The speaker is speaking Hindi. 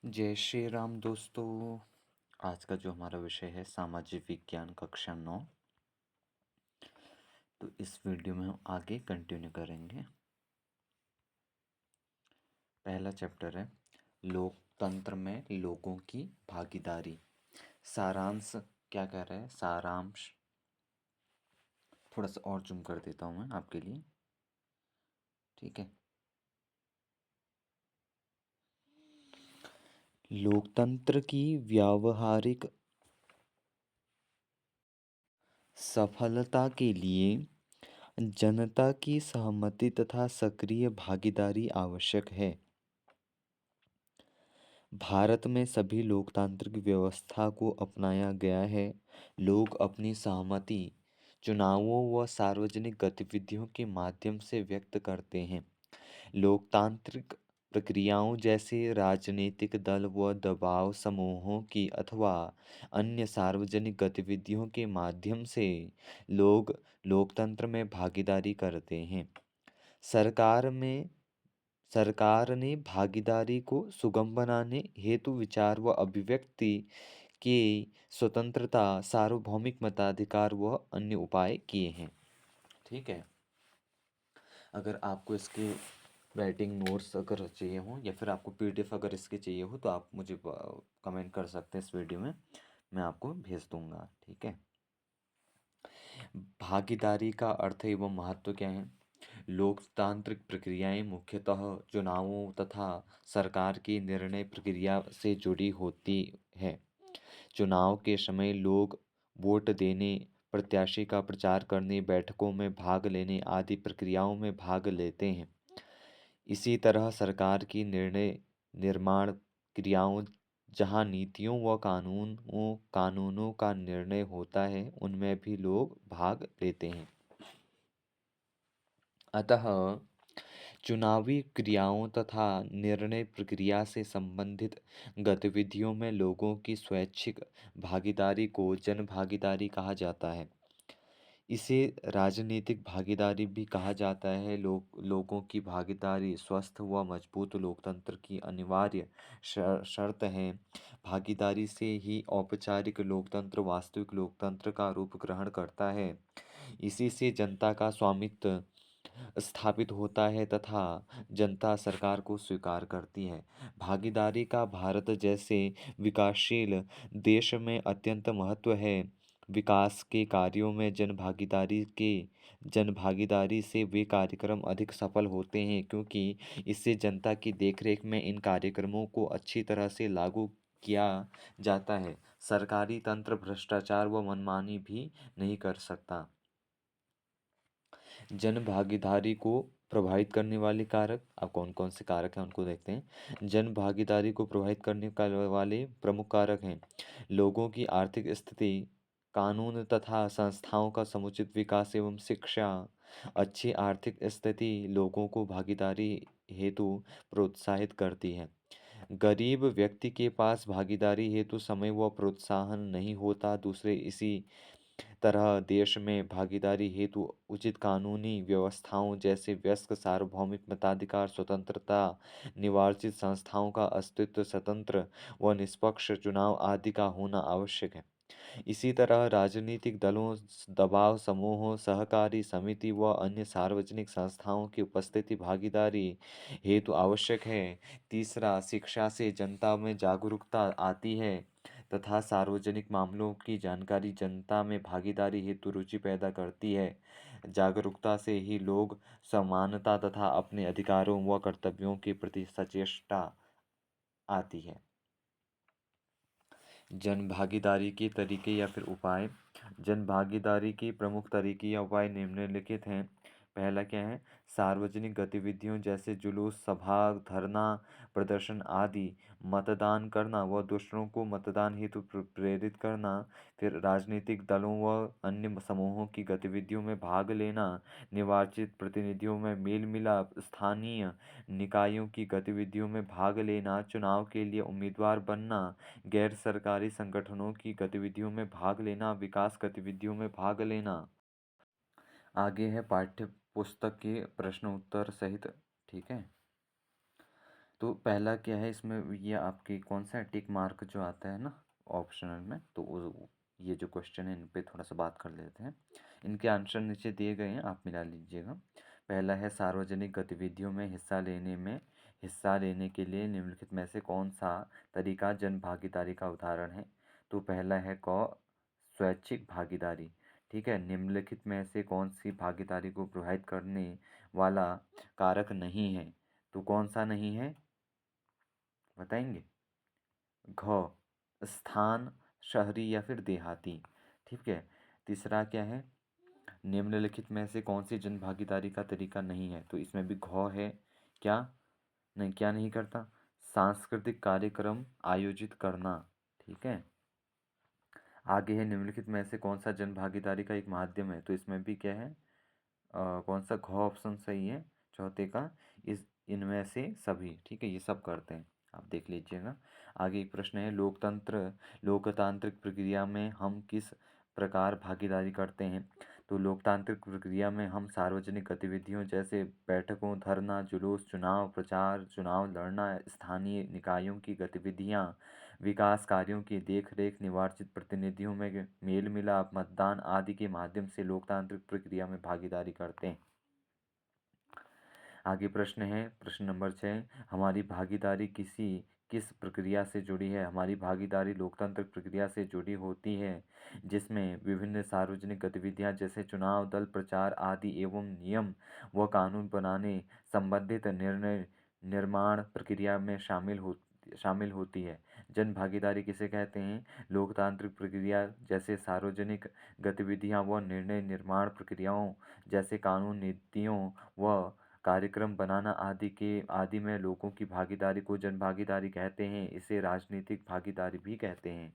जय श्री राम दोस्तों। आज का जो हमारा विषय है सामाजिक विज्ञान कक्षा 9। तो इस वीडियो में हम आगे कंटिन्यू करेंगे। पहला चैप्टर है लोकतंत्र में लोगों की भागीदारी। सारांश क्या कह रहा है? सारांश थोड़ा सा और जूम कर देता हूँ मैं आपके लिए, ठीक है। लोकतंत्र की व्यावहारिक सफलता के लिए जनता की सहमति तथा सक्रिय भागीदारी आवश्यक है। भारत में सभी लोकतांत्रिक व्यवस्था को अपनाया गया है। लोग अपनी सहमति चुनावों व सार्वजनिक गतिविधियों के माध्यम से व्यक्त करते हैं। लोकतांत्रिक प्रक्रियाओं जैसे राजनीतिक दल व दबाव समूहों की अथवा अन्य सार्वजनिक गतिविधियों के माध्यम से लोग लोकतंत्र में भागीदारी करते हैं। सरकार ने भागीदारी को सुगम बनाने हेतु विचार व अभिव्यक्ति की स्वतंत्रता, सार्वभौमिक मताधिकार व अन्य उपाय किए हैं। ठीक है। अगर आपको इसके राइटिंग नोट्स अगर चाहिए हो या फिर आपको पीडीएफ अगर इसके चाहिए हो तो आप मुझे कमेंट कर सकते हैं इस वीडियो में, मैं आपको भेज दूंगा। ठीक है। भागीदारी का अर्थ एवं महत्व क्या है? लोकतांत्रिक प्रक्रियाएं मुख्यतः चुनावों तथा सरकार की निर्णय प्रक्रिया से जुड़ी होती है। चुनाव के समय लोग वोट देने, प्रत्याशी का प्रचार करने, बैठकों में भाग लेने आदि प्रक्रियाओं में भाग लेते हैं। इसी तरह सरकार की निर्णय निर्माण क्रियाओं, जहाँ नीतियों व कानूनों का निर्णय होता है, उनमें भी लोग भाग लेते हैं। अतः चुनावी क्रियाओं तथा निर्णय प्रक्रिया से संबंधित गतिविधियों में लोगों की स्वैच्छिक भागीदारी को जन भागीदारी कहा जाता है। इसे राजनीतिक भागीदारी भी कहा जाता है। लोगों की भागीदारी स्वस्थ व मजबूत लोकतंत्र की अनिवार्य शर्त है। भागीदारी से ही औपचारिक लोकतंत्र वास्तविक लोकतंत्र का रूप ग्रहण करता है। इसी से जनता का स्वामित्व स्थापित होता है तथा जनता सरकार को स्वीकार करती है। भागीदारी का भारत जैसे विकासशील देश में अत्यंत महत्व है। विकास के कार्यों में जन भागीदारी से वे कार्यक्रम अधिक सफल होते हैं, क्योंकि इससे जनता की देखरेख में इन कार्यक्रमों को अच्छी तरह से लागू किया जाता है। सरकारी तंत्र भ्रष्टाचार व मनमानी भी नहीं कर सकता। जन भागीदारी को प्रभावित करने वाले कारक, अब कौन कौन से कारक हैं उनको देखते हैं। जन भागीदारी को प्रभावित करने वाले प्रमुख कारक हैं लोगों की आर्थिक स्थिति, कानून तथा संस्थाओं का समुचित विकास एवं शिक्षा। अच्छी आर्थिक स्थिति लोगों को भागीदारी हेतु प्रोत्साहित करती है। गरीब व्यक्ति के पास भागीदारी हेतु समय व प्रोत्साहन नहीं होता। दूसरे इसी तरह देश में भागीदारी हेतु उचित कानूनी व्यवस्थाओं जैसे वयस्क सार्वभौमिक मताधिकार, स्वतंत्रता, निर्वाचित संस्थाओं का अस्तित्व, स्वतंत्र व निष्पक्ष चुनाव आदि का होना आवश्यक है। इसी तरह राजनीतिक दलों, दबाव समूहों, सहकारी समिति व अन्य सार्वजनिक संस्थाओं की उपस्थिति भागीदारी हेतु आवश्यक है। तीसरा, शिक्षा से जनता में जागरूकता आती है तथा सार्वजनिक मामलों की जानकारी जनता में भागीदारी हेतु रुचि पैदा करती है। जागरूकता से ही लोग समानता तथा अपने अधिकारों व कर्तव्यों के प्रति सचेतता आती है। जन भागीदारी के तरीके या फिर उपाय। जन भागीदारी के प्रमुख तरीके या उपाय निम्नलिखित हैं। पहला क्या है? सार्वजनिक गतिविधियों जैसे जुलूस, सभा, धरना, प्रदर्शन आदि। मतदान करना व दूसरों को मतदान हेतु प्रेरित करना। फिर राजनीतिक दलों व अन्य समूहों की गतिविधियों में भाग लेना। निर्वाचित प्रतिनिधियों में मेल मिलाप। स्थानीय निकायों की गतिविधियों में भाग लेना। चुनाव के लिए उम्मीदवार बनना। गैर सरकारी संगठनों की गतिविधियों में भाग लेना। विकास गतिविधियों में भाग लेना। आगे है पाठ्य पुस्तक के प्रश्न उत्तर सहित। ठीक है। तो पहला क्या है इसमें, ये आपके कौन सा टिक मार्क जो आता है ना ऑप्शनल में, तो ये जो क्वेश्चन है इन पे थोड़ा सा बात कर लेते हैं। इनके आंसर नीचे दिए गए हैं, आप मिला लीजिएगा। पहला है सार्वजनिक गतिविधियों में हिस्सा लेने के लिए निम्नलिखित में से कौन सा तरीका जन भागीदारी का उदाहरण है। तो पहला है क स्वैच्छिक भागीदारी। ठीक है, निम्नलिखित में से कौन सी भागीदारी को प्रभावित करने वाला कारक नहीं है। तो कौन सा नहीं है बताएंगे। घ स्थान, शहरी या फिर देहाती। ठीक है, तीसरा क्या है, निम्नलिखित में से कौन सी जन भागीदारी का तरीका नहीं है। तो इसमें भी घ है। क्या नहीं, क्या नहीं करता, सांस्कृतिक कार्यक्रम आयोजित करना। ठीक है, आगे है निम्नलिखित में से कौन सा जन भागीदारी का एक माध्यम है। तो इसमें भी क्या है, कौन सा घ ऑप्शन सही है चौथे का, इस इनमें से सभी। ठीक है, ये सब करते हैं, आप देख लीजिएगा। आगे एक प्रश्न है, लोकतांत्रिक प्रक्रिया में हम किस प्रकार भागीदारी करते हैं। तो लोकतांत्रिक प्रक्रिया में हम सार्वजनिक गतिविधियों जैसे बैठकों, धरना, जुलूस, चुनाव प्रचार, चुनाव लड़ना, स्थानीय निकायों की गतिविधियां, विकास कार्यों की देखरेख, निर्वाचित प्रतिनिधियों में मेल मिलाप, मतदान आदि के माध्यम से लोकतांत्रिक प्रक्रिया में भागीदारी करते हैं। आगे प्रश्न है, प्रश्न नंबर 6, हमारी भागीदारी किस प्रक्रिया से जुड़ी है। हमारी भागीदारी लोकतांत्रिक प्रक्रिया से जुड़ी होती है, जिसमें विभिन्न सार्वजनिक गतिविधियां जैसे चुनाव, दल प्रचार आदि एवं नियम व कानून बनाने संबंधित निर्णय निर्माण प्रक्रिया में शामिल होती है। जन भागीदारी किसे कहते हैं। लोकतांत्रिक प्रक्रिया जैसे सार्वजनिक गतिविधियां व निर्णय निर्माण प्रक्रियाओं जैसे कानून, नीतियों व कार्यक्रम बनाना आदि में लोगों की भागीदारी को जनभागीदारी कहते हैं। इसे राजनीतिक भागीदारी भी कहते हैं।